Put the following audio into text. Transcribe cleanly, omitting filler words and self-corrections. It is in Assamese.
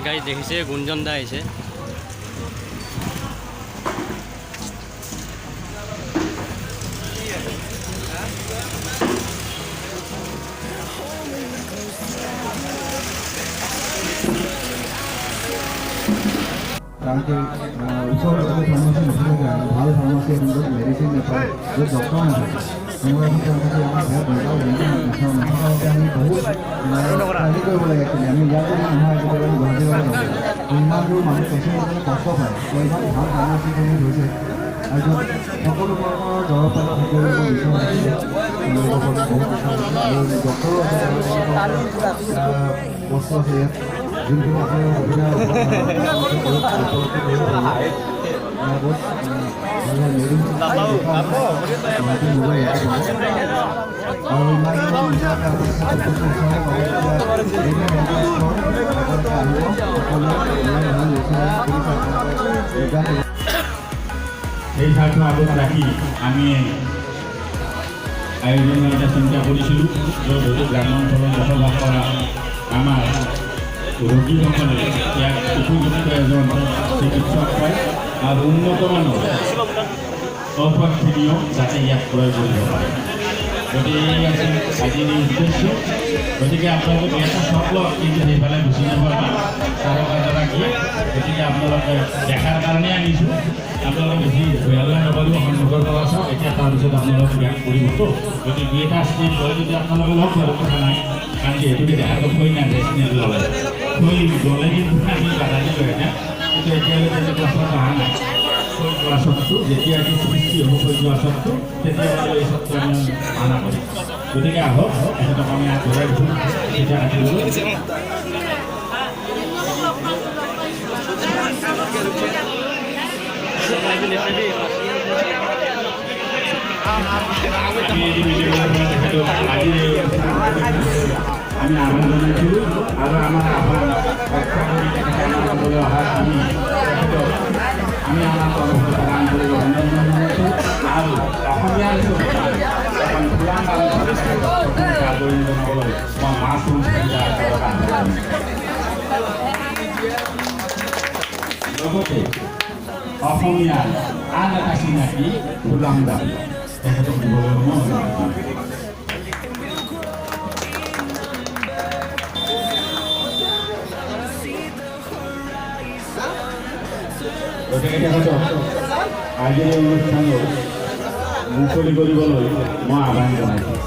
গাড়ী দেখিছে গুঞ্জন দা আহিছে। કારણ કે ઓછો ફાર્મસી નથી ভাল ફાર્મસી અંદર મેડિસિન નાપાય જો ડૉક્ટર ના থাকে তেনেকুৱা ফৰ্মাচী আমাৰ ঘৰত বনাব নথকাকৈ আমি বহুত হেৰি কৰিব লাগে একচুৱেলি আমি ইয়াতে নহয় একেবাৰে গুৱাহাটী ইমান দূৰ মানুহ পেচেণ্ট কষ্ট পায় ইমান ভাল ফাৰ্মাচীসমূহ হৈছে আৰু সকলো ধৰণৰ দৰৱ পাতি থাকিব ডক্টৰো বস্তু আছে ইয়াত যোনখিনি আপোনাৰ সুবিধা এই স্বাৰ্থ আগত ৰাখি আমি আয়োজনৰ এটা চিন্তা কৰিছিলোঁ য'ত হয়তো গ্ৰামাঞ্চলত বসবাস কৰা আমাৰ ৰোগীসকলে ইয়াত উপযুক্ত এজন চিকিৎসক পায় আৰু উন্নত মানৰ ঔষধখিনিও যাতে ইয়াত প্ৰয়োগ কৰিব পাৰে। গতিকে এই আছিল আজিৰ এই উদ্দেশ্য। গতিকে আপোনালোকে এটা চকলত কিন্তু সেইফালে গুচি নাপাবা তাৰকাগৰাকী। গতিকে আপোনালোকে দেখাৰ কাৰণে আনিছোঁ। আপোনালোকে বেছি ভয়ালৈ নকৰিব, সন্মুখৰ পৰা চাওক। এতিয়া তাৰপিছত আপোনালোকে ব্যায়াম কৰিবতো। গতিকে দুই এটা ষ্টেপ লৈ যদি আপোনালোকে লগ ধৰক কথা নাই, কাৰণ যিহেতুকে দেখাটো থৈ নাযায় চিনেট ল'লে থৈ গ'লে কিন্তু আমি বাধা দিলোঁ এতিয়া। কিন্তু এতিয়ালৈকে তেনেকুৱা চৰ্ত অহা নাই। থৈ যোৱা চৰ্তটো যেতিয়া এইটো সৃষ্টি হ'ব থৈ যোৱা চৰ্তটো তেতিয়া এই চৰ্তটো আমি মানা কৰিম। গতিকে আহক তেখেতক আমি আগবঢ়াই দিছোঁ তেতিয়া ৰাখিবলৈ। আমি আহ্বান জনাইছিলোঁ আৰু আমাৰ আহ্বান ৰক্ষা কৰি তেখেতসকললৈ অহাৰ আমি আমাৰ কৰ্মসূচী প্ৰদান কৰিব অভিনন্দন জনাইছোঁ। আৰু অসমীয়াৰ এখন পুৰাণ আদৰণি জনাবলৈ মই মাছ লগতে অসমীয়াৰ আন এটা চিনাকি ফুলাম দাবী তেখেতক দিবলৈ মই গতিকে তেখেতক আজিৰ এই অনুষ্ঠানটো মুকলি কৰিবলৈ মই আহ্বান জনাইছোঁ।